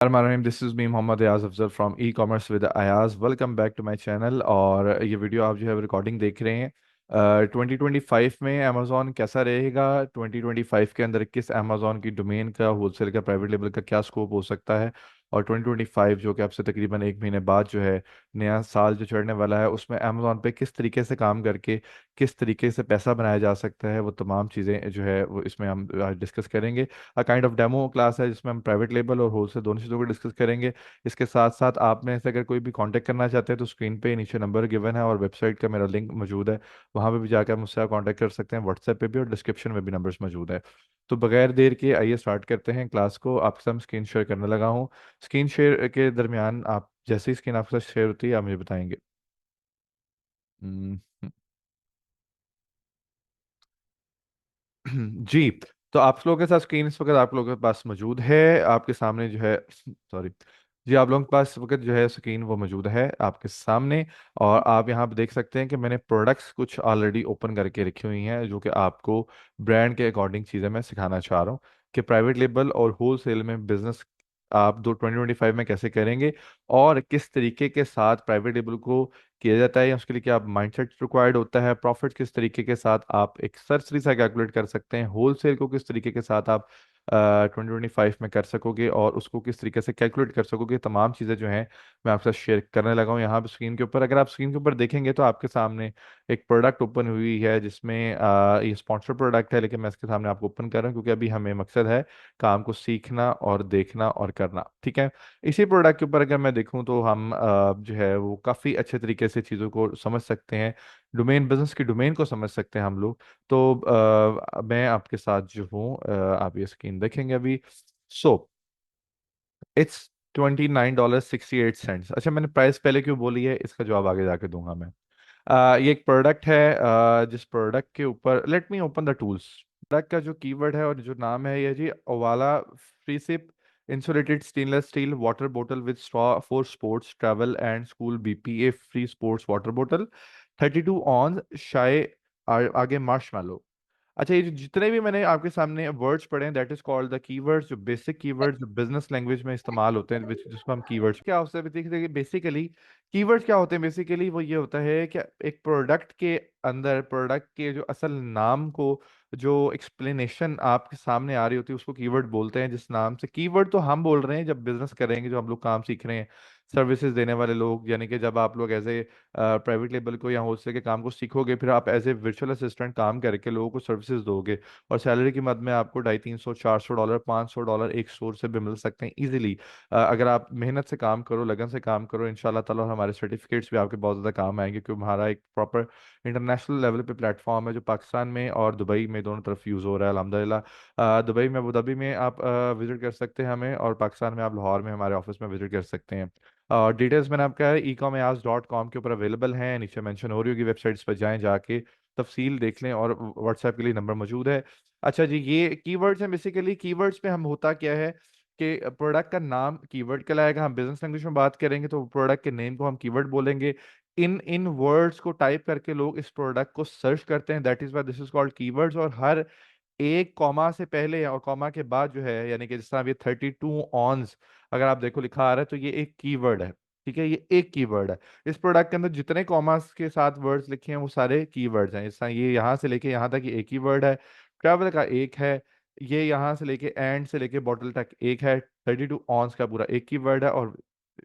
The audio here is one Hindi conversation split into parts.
This is me Mohammad Ayaz Afzal from e commerce with Ayaz. Welcome back to my channel. और ये वीडियो आप जो है रिकॉर्डिंग देख रहे हैं 2025 में अमेज़ॉन कैसा रहेगा। 2025 के अंदर किस अमेज़ॉन की डोमेन का, होलसेल का, प्राइवेट लेबल का क्या स्कोप हो सकता है। और 2025 जो कि आपसे तकरीबन एक महीने बाद जो है नया साल जो चढ़ने वाला है, उसमें अमेज़ॉन पे किस तरीके से काम करके किस तरीके से पैसा बनाया जा सकता है, वो तमाम चीज़ें जो है वो इसमें हम डिस्कस करेंगे। काइंड ऑफ डेमो क्लास है जिसमें हम प्राइवेट लेबल और होलसेल दोनों चीज़ों को डिस्कस करेंगे। इसके साथ साथ आप में से अगर कोई भी कांटेक्ट करना चाहते हैं तो स्क्रीन पे नीचे नंबर गिवन है और वेबसाइट का मेरा लिंक मौजूद है। वहाँ पे भी जाकर मुझसे आप कांटेक्ट कर सकते हैं। व्हाट्सएप पे भी और डिस्क्रिप्शन में भी नंबर्स मौजूद है। तो बगैर देर के आइए स्टार्ट करते हैं क्लास को। आपके साथ स्क्रीन शेयर करने लगा हूँ। स्क्रीन शेयर के दरमियान आप जैसे ही स्क्रीन आपके साथ शेयर होती है आप मुझे बताएंगे। हम्म, जी। तो आप लोगों के साथ स्क्रीन इस वक्त आप लोगों के पास मौजूद है। आपके सामने जो है सॉरी, जी, आप लोगों के पास इस वक्त जो है स्क्रीन वो मौजूद है आपके सामने। और आप यहाँ पे देख सकते हैं कि मैंने प्रोडक्ट्स कुछ ऑलरेडी ओपन करके रखी हुई हैं जो कि आपको ब्रांड के अकॉर्डिंग चीज़ें मैं सिखाना चाह रहा हूँ कि प्राइवेट लेबल और होल सेल में बिजनेस आप दो 2025 में कैसे करेंगे और किस तरीके के साथ प्राइवेट लेबल को किया जाता है या उसके लिए क्या माइंडसेट रिक्वायर्ड होता है। प्रॉफिट किस तरीके के साथ आप एक सरसरी सा कैलकुलेट कर सकते हैं। होलसेल को किस तरीके के साथ आप 2025 में कर सकोगे और उसको किस तरीके से कैलकुलेट कर सकोगे। तमाम चीज़ें जो हैं मैं आपके साथ शेयर करने लगा हूँ यहाँ पे स्क्रीन के ऊपर। अगर आप स्क्रीन के ऊपर देखेंगे तो आपके सामने एक प्रोडक्ट ओपन हुई है जिसमें ये स्पॉन्सर प्रोडक्ट है, लेकिन मैं इसके सामने आपको ओपन कर रहा हूँ क्योंकि अभी हमें मकसद है काम को सीखना और देखना और करना। ठीक है। इसी प्रोडक्ट के ऊपर अगर मैं देखूं तो हम जो है वो काफ़ी अच्छे तरीके से चीज़ों को समझ सकते हैं। डोमेन, बिजनेस की डोमेन को समझ सकते हैं हम लोग। तो मैं आपके साथ जो हूँ आप ये स्क्रीन देखेंगे अभी। So it's $29.68। अच्छा, मैंने प्राइस पहले क्यों बोली है इसका जवाब आगे जाके दूंगा मैं। ये एक प्रोडक्ट है जिस प्रोडक्ट के ऊपर let me open the tools. Product का जो कीवर्ड है और जो नाम है ये जी Owala free sip insulated stainless steel water bottle with straw for sports travel and school BPA free sports water bottle 32 on शाय आगे मार्शमैलो। अच्छा, ये जितने भी मैंने आपके सामने वर्ड्स पढ़े हैं that is called the keywords, जो बेसिक कीवर्ड्स जो बिजनेस लैंग्वेज में इस्तेमाल होते हैं जिसको हम कीवर्ड्स क्या होता है। देखिए बेसिकली कीवर्ड्स क्या होते हैं। बेसिकली वो ये होता है कि एक प्रोडक्ट के अंदर प्रोडक्ट के जो असल नाम को जो एक्सप्लेनेशन आपके सामने आ रही होती है उसको कीवर्ड बोलते हैं। जिस नाम से कीवर्ड तो हम बोल रहे हैं जब बिजनेस करेंगे, जो हम लोग काम सीख रहे हैं सर्विसेज देने वाले लोग, यानी कि जब आप लोग एज ए प्राइवेट लेवल को या होलसेल के काम को सीखोगे फिर आप एज ए वर्चुअल असिस्टेंट काम करके लोगों को सर्विसेज दोगे और सैलरी की मद में आपको 250, 300, 400 डॉलर, $500 एक सोर्स से भी मिल सकते हैं इजीली। अगर आप मेहनत से काम करो, लगन से काम करो, इंशाल्लाह ताला हमारे सर्टिफिकेट्स भी आपके बहुत ज़्यादा काम आएंगे क्योंकि हमारा एक प्रॉपर इंटरनेशनल लेवल पे प्लेटफॉर्म है जो पाकिस्तान में और दुबई में दोनों तरफ यूज़ हो रहा है अल्हम्दुलिल्लाह। दुबई में, अबू धाबी में आप विजिट कर सकते हैं हमें, और पाकिस्तान में आप लाहौर में हमारे ऑफिस में विजिट कर सकते हैं। और डिटेल्स मैंने आपका ecommerce.com के ऊपर अवेलेबल हैं, नीचे मेंशन हो रही होगी, वेबसाइट्स पर जाएं, जाके तफसील देख लें, और व्हाट्सएप के लिए नंबर मौजूद है। अच्छा जी, ये कीवर्ड्स हैं। बेसिकली कीवर्ड्स में हम होता क्या है कि प्रोडक्ट का नाम कीवर्ड कहलाएगा। हम बिजनेस लैंग्वेज में बात करेंगे तो प्रोडक्ट के नेम को हम कीवर्ड बोलेंगे। इन इन वर्ड्स को टाइप करके लोग इस प्रोडक्ट को सर्च करते हैं, that is why this is called keywords. और हर एक कॉमा से पहले और कॉमा के बाद जो है, यानी कि जिस तरह ये 32 ऑन्स अगर आप देखो लिखा आ रहा है तो ये एक कीवर्ड है। ठीक है, ये एक कीवर्ड है। इस प्रोडक्ट के अंदर जितने कॉमास के साथ वर्ड्स लिखे हैं वो सारे कीवर्ड्स हैं। इस तरह ये यहाँ से लेके यहाँ तक ये एक ही वर्ड है। ट्रैवल का एक है। ये यहाँ से लेके एंड से लेके बॉटल तक एक है। 32 ऑन्स का पूरा एक कीवर्ड है। और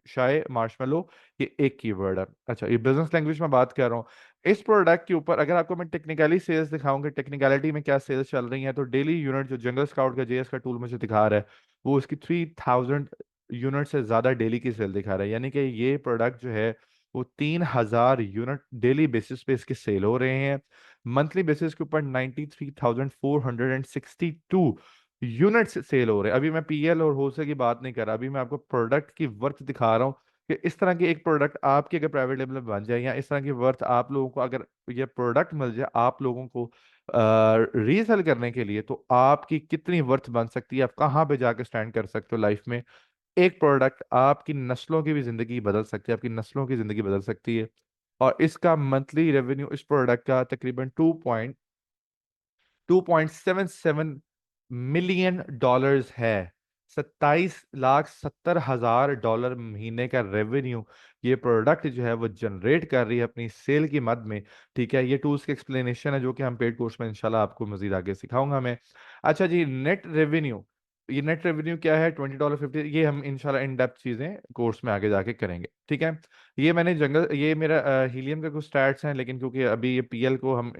शाय मार्शमेलो ये एक कीवर्ड है। अच्छा, ये बिजनेस लैंग्वेज में बात कर रहा हूँ। इस प्रोडक्ट के ऊपर अगर आपको मैं टेक्निकली सेल्स दिखाऊंगा, टेक्निकलिटी में क्या सेल्स चल रही हैं, तो डेली यूनिट जो जंगल स्काउट का जेएस का टूल मुझे दिखा रहा है वो उसकी 3000 यूनिट से ज्यादा डेली की सेल दिखा रहा है। यानी कि ये प्रोडक्ट जो है वो 3000 यूनिट डेली बेसिस पे इसके सेल हो रहे हैं। मंथली बेसिस के ऊपर 93,462 यूनिट्स सेल हो रहे हैं। अभी मैं पीएल और होलसेल की बात नहीं कर रहा, अभी मैं आपको प्रोडक्ट की वर्थ दिखा रहा हूँ कि इस तरह की एक प्रोडक्ट आपके अगर प्राइवेट लेवल में बन जाए या इस तरह की वर्थ आप लोगों को अगर ये प्रोडक्ट मिल जाए आप लोगों को रीसेल करने के लिए, तो आपकी कितनी वर्थ बन सकती है, आप कहाँ पे जाकर स्टैंड कर सकते हो लाइफ में। एक प्रोडक्ट आपकी नस्लों की भी जिंदगी बदल सकती है, आपकी नस्लों की जिंदगी बदल सकती है। और इसका मंथली रेवेन्यू इस प्रोडक्ट का तकरीबन 2.77 मिलियन डॉलर्स है। $27,70,000 महीने का रेवेन्यू ये प्रोडक्ट जो है वो जनरेट कर रही है अपनी सेल की मद में। ठीक है, ये टूल्स की एक्सप्लेनेशन है जो कि हम पेड कोर्स में इंशाल्लाह आपको मजीद आगे सिखाऊंगा मैं। अच्छा जी, नेट रेवेन्यू, ये नेट रेवेन्यू क्या है, $20.50, ये हम इंशाल्लाह इन डेप्थ चीज़ें कोर्स में आगे जाके करेंगे। ठीक है, ये मैंने जंगल, ये मेरा हीलियम का कुछ स्टैट्स हैं, लेकिन क्योंकि अभी ये पीएल को हम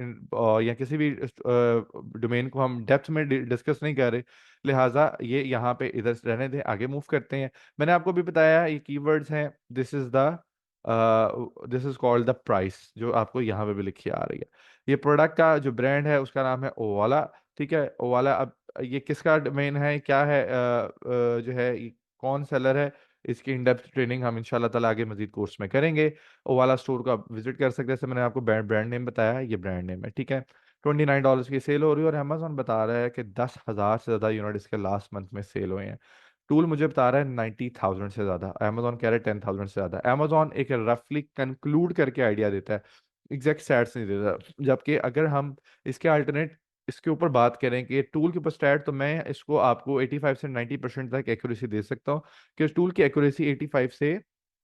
या किसी भी डोमेन को हम डेप्थ में डिस्कस नहीं कर रहे, लिहाजा ये यहाँ पे इधर रहने दें, आगे मूव करते हैं। मैंने आपको भी बताया ये कीवर्ड्स हैं, this is called the price, जो आपको यहाँ पे भी लिखी आ रही है। ये प्रोडक्ट का जो ब्रांड है उसका नाम है ओवाला। ठीक है, ओवाला। अब ये किसका डोमेन है, क्या है, जो है ये कौन सेलर है, इसकी इन डेप्थ ट्रेनिंग हम इंशाल्लाह ताला आगे मजीद कोर्स में करेंगे। ओवाला स्टोर को आप विजिट कर सकते हैं, जैसे मैंने आपको ब्रांड ब्रांड नेम बताया, ये ब्रांड नेम है। ठीक है, $29 की सेल हो रही है, और अमेजोन बता रहा है कि 10,000 से ज़्यादा यूनिट इसके लास्ट मंथ में सेल हुए हैं। टूल मुझे बता रहा है 90,000 से ज़्यादा, अमेजोन कह रहा है 10,000 से ज़्यादा। अमेजोन एक रफली कंक्लूड करके आइडिया देता है, एग्जैक्ट स्टैट्स नहीं देता। जबकि अगर हम इसके अल्टरनेट इसके ऊपर बात करें कि टूल के ऊपर स्टैट, तो मैं इसको आपको 85 से 90% तक एक्यूरेसी दे सकता हूँ, कि उस टूल की एक्यूरेसी 85 से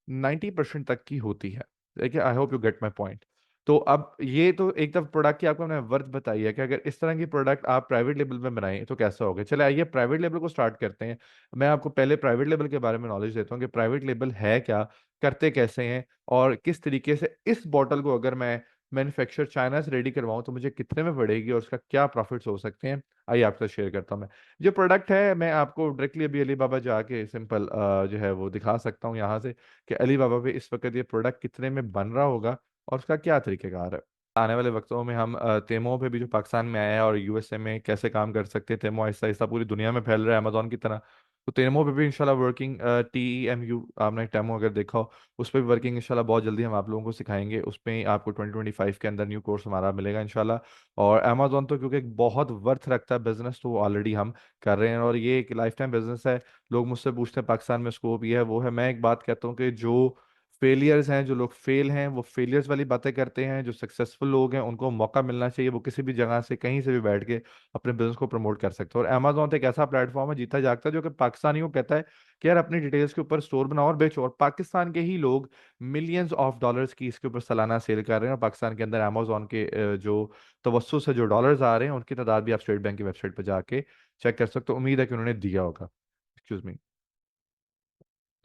90% तक की होती है। देखिए, I hope you get my point. तो अब ये तो एक तरफ प्रोडक्ट की आपको मैंने वर्थ बताई है कि अगर इस तरह की प्रोडक्ट आप प्राइवेट लेवल में बनाएं तो कैसा होगा। चले आइए प्राइवेट लेवल को स्टार्ट करते हैं। मैं आपको पहले प्राइवेट लेवल के बारे में नॉलेज देता हूँ कि प्राइवेट लेवल है क्या, करते कैसे हैं, और किस तरीके से इस बॉटल को अगर मैं मैन्युफैक्चर चाइना से रेडी करवाऊं तो मुझे कितने में पड़ेगी और उसका क्या प्रॉफिट्स हो सकते हैं। आइए आपसे शेयर करता हूँ मैं। जो प्रोडक्ट है मैं आपको डायरेक्टली अभी अली बाबा जाके सिंपल जो है वो दिखा सकता हूँ यहाँ से, कि अली बाबा पे इस वक्त ये प्रोडक्ट कितने में बन रहा होगा और उसका क्या तरीकेकार है। आने वाले वक्तों में हम तेमो पे भी, जो पाकिस्तान में आया है, और यूएसए में कैसे काम कर सकते हैं। तेमो आहिस्ता आहिस्ता पूरी दुनिया में फैल रहा है अमेजोन की तरह। तो तेमो पे भी इंशाल्लाह वर्किंग, TEMU, आपने टेमो अगर देखा हो, उस पर भी वर्किंग इंशाल्लाह बहुत जल्दी हम आप लोगों को सिखाएंगे। उस पर आपको 2025 के अंदर न्यू कोर्स हमारा मिलेगा इंशाल्लाह। और अमेजोन तो क्योंकि एक बहुत वर्थ रखता है बिजनेस, तो ऑलरेडी हम कर रहे हैं, और ये एक लाइफ टाइम बिजनेस है। लोग मुझसे पूछते हैं पाकिस्तान में स्कोप ये है वो है, मैं एक बात कहता हूँ कि जो फेलियर्स हैं, जो लोग फेल हैं, वो फेलियर्स वाली बातें करते हैं। जो सक्सेसफुल लोग हैं उनको मौका मिलना चाहिए, वो किसी भी जगह से कहीं से भी बैठ के अपने बिजनेस को प्रमोट कर सकते हैं। और अमेजोन तो एक ऐसा प्लेटफॉर्म है जीता जागता, जो कि पाकिस्तानियों को कहता है कि यार अपनी डिटेल्स के ऊपर स्टोर बनाओ और बेचो, और पाकिस्तान के ही लोग मिलियंस ऑफ डॉलर्स की इसके ऊपर सालाना सेल कर रहे हैं। और पाकिस्तान के अंदर अमेजोन के जो तवस्सु से जो डॉलर्स आ रहे हैं उनकी तादाद भी आप स्टेट बैंक की वेबसाइट पर जाके चेक कर सकते हो। उम्मीद है कि उन्होंने दिया होगा। Excuse me.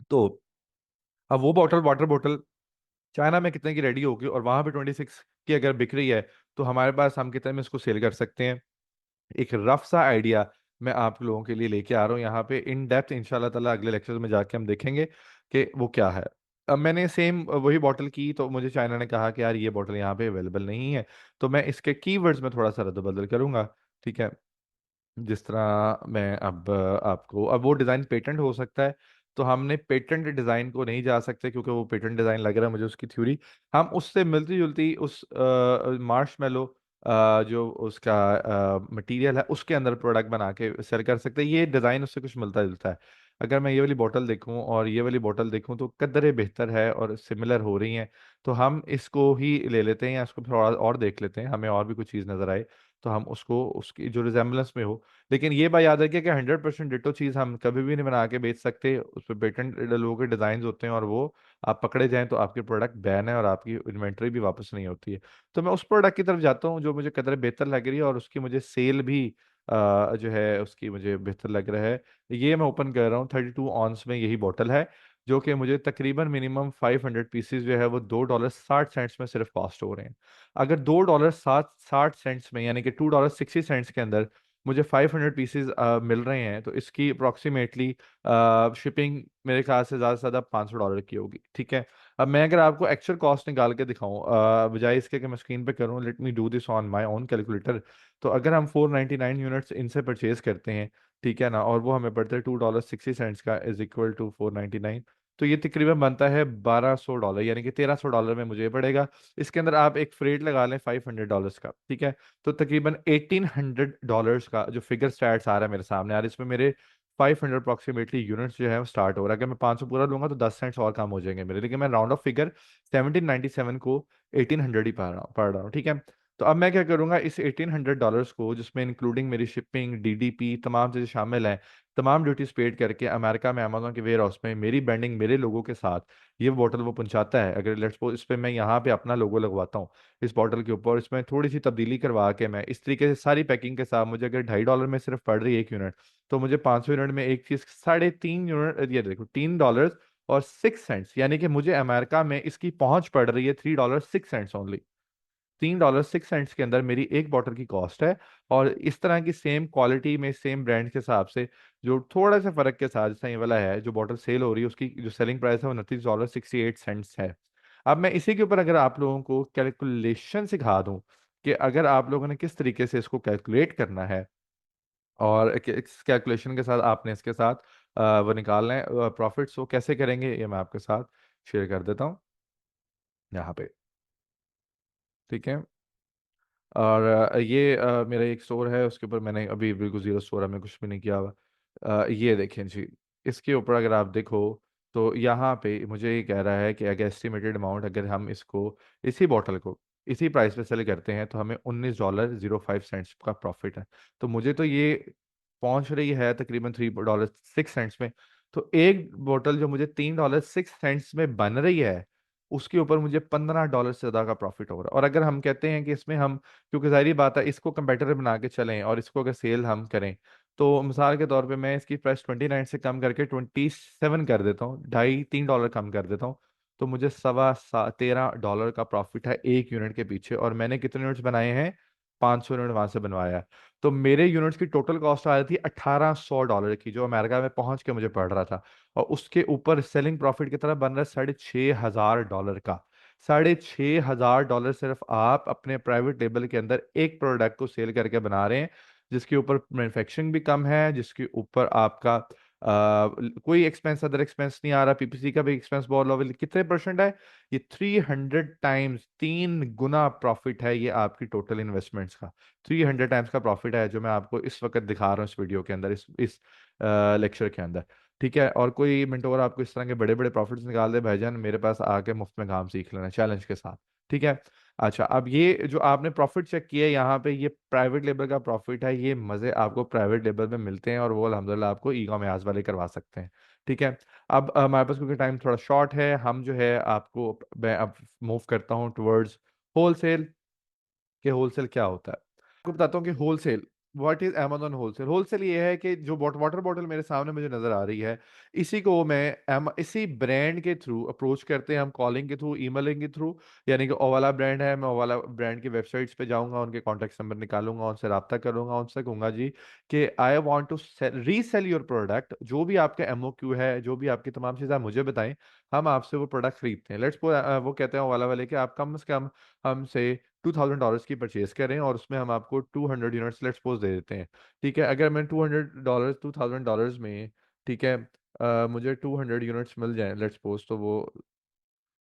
तो अब वो बॉटल, वाटर बॉटल, चाइना में कितने की रेडी होगी और वहां पे 26 की अगर बिक रही है, तो हमारे पास हम कितने में इसको सेल कर सकते हैं। एक रफ सा आइडिया मैं आप लोगों के लिए लेके आ रहा हूँ यहाँ पे, इन डेप्थ इंशाल्लाह ताला अगले लेक्चर में जाके हम देखेंगे कि वो क्या है। अब मैंने सेम वही बॉटल की, तो मुझे चाइना ने कहा कि यार ये बॉटल यहाँ पे अवेलेबल नहीं है, तो मैं इसके कीवर्ड्स में थोड़ा सा रद्द-बदल करूंगा। ठीक है, जिस तरह मैं अब आपको, अब वो डिज़ाइन पेटेंट हो सकता है, तो हमने पेटेंट डिज़ाइन को नहीं जा सकते, क्योंकि वो पेटेंट डिज़ाइन लग रहा है मुझे उसकी थ्योरी। हम उससे मिलती जुलती उस मार्शमेलो, जो उसका मटेरियल है, उसके अंदर प्रोडक्ट बना के सेल कर सकते हैं। ये डिज़ाइन उससे कुछ मिलता जुलता है। अगर मैं ये वाली बोतल देखूं और ये वाली बोतल देखूं तो कदरे बेहतर है और सिमिलर हो रही हैं, तो हम इसको ही ले लेते हैं, या इसको थोड़ा और देख लेते हैं, हमें और भी कुछ चीज़ नज़र आए तो हम उसको उसकी जो रिजेम्बलेंस में हो। लेकिन ये बात याद रखिए कि 100% डिटो चीज़ हम कभी भी नहीं बना के बेच सकते, उस पर पेटेंट लोगों के डिज़ाइन होते हैं, और वो आप पकड़े जाएं तो आपके प्रोडक्ट बैन है और आपकी इन्वेंट्री भी वापस नहीं होती है। तो मैं उस प्रोडक्ट की तरफ जाता हूँ जो मुझे कदर बेहतर लग रही है, और उसकी मुझे सेल भी जो है उसकी मुझे बेहतर लग रहा है। ये मैं ओपन कर रहा हूँ, 32 ऑन्स में यही बॉटल है, जो कि मुझे तकरीबन मिनिमम 500 पीसीज जो है वो $2.60 में सिर्फ कॉस्ट हो रहे हैं। अगर $2.60 में, यानी कि $2.60 के अंदर मुझे 500 पीसेज मिल रहे हैं, तो इसकी अप्रॉक्सीमेटली शिपिंग मेरे ख्याल से ज़्यादा से ज़्यादा $500 की होगी। ठीक है, अब मैं अगर आपको एक्चुअल कॉस्ट निकाल के दिखाऊं, बजाय इसके कि मैं स्क्रीन पे करूं, let me do this on my own calculator. तो अगर हम 499 यूनिट्स इनसे परचेज करते हैं, ठीक है ना, और वो हमें पड़ता है $2.60 का, इज इक्वल टू 499, तो ये तकरीबन बनता है $1,200, यानी कि $1,300 में मुझे पड़ेगा। इसके अंदर आप एक फ्रेट लगा लें $500 का। ठीक है, तो तकरीबन $1,800 का जो फिगर स्टैट्स आ रहा है मेरे सामने, यार इसमें मेरे 500 अप्रॉक्सीमेटली यूनिट्स जो है वो स्टार्ट हो रहा है। अगर मैं 500 पूरा लूंगा तो 10 सेंट्स और कम हो जाएंगे मेरे, लेकिन मैं राउंड ऑफ फिगर 1797 को 1800 ही पढ़ रहा हूँ। ठीक है, तो अब मैं क्या करूंगा, इस $1800 को, जिसमें इंक्लूडिंग मेरी शिपिंग, डीडीपी, तमाम चीज़ें शामिल हैं, तमाम ड्यूटीज पेड करके अमेरिका में अमेजोन के वेयर हाउस में मेरी ब्रांडिंग मेरे लोगों के साथ ये बोतल वो पहुंचाता है। अगर लेट्स सपोज इस पे मैं यहाँ पे अपना लोगो लगवाता हूँ इस बॉटल के ऊपर, इसमें थोड़ी सी तब्दीली करवा के मैं इस तरीके से सारी पैकिंग के साथ, मुझे अगर $2.5 में सिर्फ पड़ रही है 1 यूनिट, तो मुझे 500 यूनिट में एक चीज 3.5 यूनिट, ये देखो $3.06, यानी कि मुझे अमेरिका में इसकी पहुंच पड़ रही है $3.06 ओनली। $3.06 के अंदर मेरी एक बॉटल की कॉस्ट है। और इस तरह की सेम क्वालिटी में सेम ब्रांड के हिसाब से जो थोड़ा सा फर्क के साथ, जैसा ये वाला है जो बॉटल सेल हो रही है, उसकी जो सेलिंग प्राइस है वो $29.68 है। अब मैं इसी के ऊपर अगर आप लोगों को कैलकुलेशन सिखा दूं कि अगर आप लोगों ने किस तरीके से इसको कैलकुलेट करना है, और इस कैलकुलेशन के साथ आपने इसके साथ वो निकालना है प्रॉफिट्स, वो कैसे करेंगे ये मैं आपके साथ शेयर कर देता हूँ यहाँ पे। ठीक है। और ये मेरा एक स्टोर है, उसके ऊपर मैंने अभी बिल्कुल जीरो स्टोर है, मैं कुछ भी नहीं किया हुआ। ये देखें जी, इसके ऊपर अगर आप देखो तो यहाँ पे मुझे ये कह रहा है कि अगर एस्टिमेटेड अमाउंट, अगर हम इसको इसी बॉटल को इसी प्राइस पे सेल करते हैं तो हमें $19.05 का प्रॉफिट है। तो मुझे तो ये पहुंच रही है तकरीबन $3.06 में। तो एक बोतल जो मुझे $3.06 में बन रही है, उसके ऊपर मुझे $15 से ज्यादा का प्रॉफिट हो रहा है। और अगर हम कहते हैं कि इसमें हम, क्योंकि जाहिर बात है इसको कंपेटिटिव बना के चलें और इसको अगर सेल हम करें, तो मिसाल के तौर पे मैं इसकी प्राइस 29 से कम करके 27 कर देता हूँ, ढाई $3 कम कर देता हूँ, तो मुझे $13.25 का प्रॉफिट है एक यूनिट के पीछे। और मैंने कितने यूनिट्स बनाए हैं? 500 यूनिट वहां से बनवाया है। तो मेरे यूनिट्स की टोटल कॉस्ट आ रही थी $1800 की, जो अमेरिका में पहुंच के मुझे पड़ रहा था। और उसके ऊपर सेलिंग प्रॉफिट की तरफ बन रहा है $6500 का। $6500 सिर्फ आप अपने प्राइवेट लेबल के अंदर एक प्रोडक्ट को सेल करके बना रहे हैं, जिसके ऊपर मैन्युफैक्चरिंग भी कम है, जिसके ऊपर आपका कोई एक्सपेंस, अदर एक्सपेंस नहीं आ रहा, पीपीसी का भी एक्सपेंस बहुत लो। कितने परसेंट है ये? 300 टाइम्स, 3 गुना प्रॉफिट है ये आपकी टोटल इन्वेस्टमेंट्स का। 300 टाइम्स का प्रॉफिट है जो मैं आपको इस वक्त दिखा रहा हूँ इस वीडियो के अंदर, इस लेक्चर के अंदर। ठीक है। और कोई मिनटोर आपको इस तरह के बड़े बड़े प्रॉफिट्स निकाल दे, भाईजान मेरे पास आके मुफ्त में काम सीख लेना चैलेंज के साथ। ठीक है। अच्छा, अब ये जो आपने प्रॉफिट चेक किया है यहाँ पे, ये प्राइवेट लेबल का प्रॉफिट है। ये मजे आपको प्राइवेट लेबल में मिलते हैं और वो अल्हम्दुलिल्लाह आपको ई कॉमर्स वाले करवा सकते हैं। ठीक है। अब हमारे पास क्योंकि टाइम थोड़ा शॉर्ट है, हम जो है आपको, मैं अब मूव करता हूँ टुवर्ड्स होलसेल। कि होलसेल क्या होता है आपको बताता हूँ कि wholesale, what is Amazon wholesale. Wholesale ये है कि जो वाटर बॉटल मेरे सामने मुझे नजर आ रही है, इसी को मैं इसी ब्रांड के थ्रू अप्रोच करते हैं हम, कॉलिंग के थ्रू, ईमेलिंग के थ्रू। यानी कि ओवाला ब्रांड है, मैं ओवाला ब्रांड की वेबसाइट्स पे जाऊंगा, उनके कॉन्टैक्ट नंबर निकालूंगा, उनसे रब्ता करूंगा, उनसे कहूंगा जी कि I want to resell your product. जो भी आपका एमओक्यू है, जो भी आपकी तमाम चीज़ें आप मुझे बताएं, हम आपसे वो प्रोडक्ट खरीदते हैं। लेट्स वो कहते हैं ओवाला वाले कि आप कम से कम हमसे $2000 की परचेज करें और उसमें हम आपको 200 यूनिट्स लेट्स सपोज दे देते हैं। ठीक है। अगर मैं $200 में, ठीक है, मुझे 200 यूनिट्स मिल जाए लेट्स सपोज, तो वो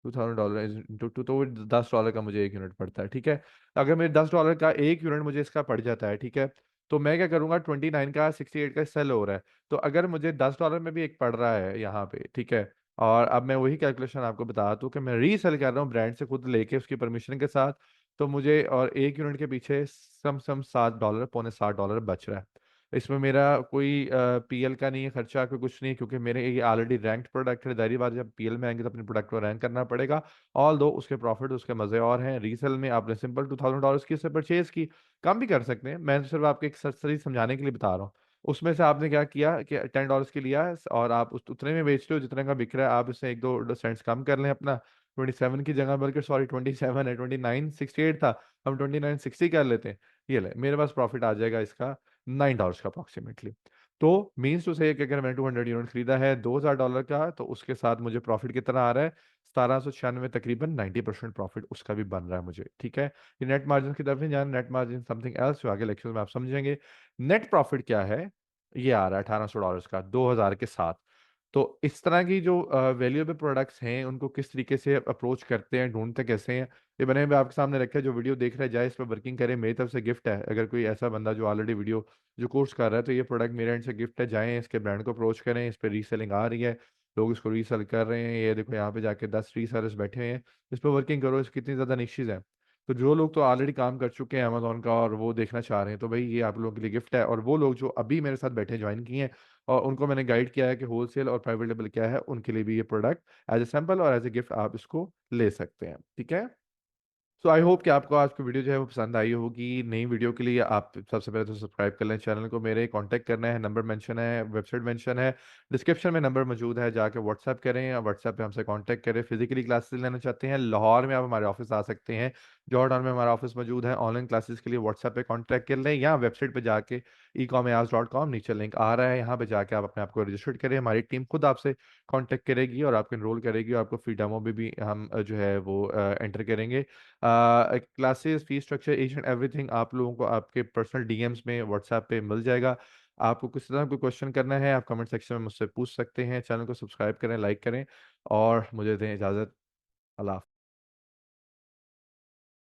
$2000 टू तो वो $10 का मुझे एक यूनिट पड़ता है। ठीक है। अगर मेरे $10 का एक यूनिट मुझे इसका पड़ जाता है, ठीक है, तो मैं क्या करूंगा, 29 का 68 का सेल हो रहा है, तो अगर मुझे $10 में भी एक पड़ रहा है यहाँ पे, ठीक है, और अब मैं वही कैलकुलेशन आपको बता दूं कि मैं रीसेल कर रहा हूँ ब्रांड से खुद लेके उसकी परमिशन के साथ, तो मुझे और एक यूनिट के पीछे सम $7, पौने $7 बच रहा है। इसमें मेरा कोई पीएल का नहीं है खर्चा, कोई कुछ नहीं, क्योंकि मेरे ये ऑलरेडी रैंक्ड प्रोडक्ट है। दायरी बात है, जब पीएल में आएंगे तो अपने प्रोडक्ट को रैंक करना पड़ेगा। ऑल दो उसके प्रॉफिट, उसके मजे और हैं। रीसेल में आपने सिंपल $2000 की उससे परचेज की, कम भी कर सकते हैं, मैं सिर्फ आपको एक सरसरी समझाने के लिए बता रहा हूँ। उसमें से आपने क्या किया कि $10 की लिया और आप उतने में बेच रहे हो जितने का बिक रहा है, आप इससे एक दो सेंट्स कम कर लें अपना। 27 की जगह, बल्कि सॉरी 27 है, 2968 था, हम 2960 कर लेते हैं। ये ले मेरे पास प्रॉफिट आ जाएगा इसका $9 का अप्रॉक्सीमेटली। तो मीन्स टू से कि अगर मैंने 200 यूनिट खरीदा है $2000 का, तो उसके साथ मुझे प्रॉफिट कितना आ रहा है? 1796, तकरीबन 90% प्रॉफिट उसका भी बन रहा है मुझे। ठीक है। ये नेट मार्जिन की तरफ नहीं जाना, नेट मार्जिन समथिंग एल्स जो आगे लेक्चर में आप समझेंगे। नेट प्रॉफिट क्या है? ये आ रहा है $1800 का 2000 के साथ। तो इस तरह की जो वैल्यूएबल प्रोडक्ट्स हैं, उनको किस तरीके से अप्रोच करते हैं, ढूंढते कैसे हैं, ये मैंने भी आपके सामने रखा है। जो वीडियो देख रहा है जाए इस पर वर्किंग करे, मेरी तरफ से गिफ्ट है। अगर कोई ऐसा बंदा जो ऑलरेडी वीडियो जो कोर्स कर रहा है, तो ये प्रोडक्ट मेरे एंड से गिफ्ट है, जाएं इसके ब्रांड को अप्रोच करें। इस पर रीसेलिंग आ रही है, लोग इसको रीसेल कर रहे हैं। ये देखो यहाँ पे जाके 10 रीसेलर्स बैठे हुए हैं, इस पर वर्किंग करो, इस कितनी ज़्यादा निश्चित है। तो जो लोग तो ऑलरेडी काम कर चुके हैं अमेजोन का और वो देखना चाह रहे हैं, तो भाई ये आप लोगों के लिए गिफ्ट है। और वो लोग जो अभी मेरे साथ बैठे ज्वाइन किए हैं और उनको मैंने गाइड किया है कि होलसेल और प्राइवेट लेवल क्या है, उनके लिए भी ये प्रोडक्ट एज ए सैंपल और एज ए गिफ्ट आप इसको ले सकते हैं, ठीक है। सो आई होप कि आपको आज की वीडियो जो है वो पसंद आई होगी। नई वीडियो के लिए आप सबसे पहले तो सब्सक्राइब कर लें चैनल को, मेरे कांटेक्ट करना है, नंबर मेंशन है, वेबसाइट मेंशन है, डिस्क्रिप्शन में नंबर मौजूद है, जाके व्हाट्सएप करें और व्हाट्सएप पे हमसे कांटेक्ट करें। फिजिकली क्लासेस लेना चाहते हैं लाहौर में, आप हमारे ऑफिस आ सकते हैं, जॉर्ज टाउन में हमारा ऑफिस मौजूद है। ऑनलाइन क्लासेस के लिए व्हाट्सएप पे कॉन्टैक्ट कर लें या वेबसाइट पे जाके ecommerce.com, नीचे लिंक आ रहा है, यहाँ पे जाके आप अपने आप को रजिस्टर करें। हमारी टीम खुद आपसे कांटेक्ट करेगी और आपको इनरोल करेगी और आपको फ्री डेमो में भी हम जो है वो एंटर करेंगे। Classes, fees structure, each and everything आप लोगों को आपके पर्सनल डीएम्स में व्हाट्सएप पे मिल जाएगा। आपको किस तरह कोई क्वेश्चन करना है आप कमेंट सेक्शन में मुझसे पूछ सकते हैं। चैनल को सब्सक्राइब करें, लाइक करें और मुझे दें इजाज़त। अल्लाह हाफ़िज़।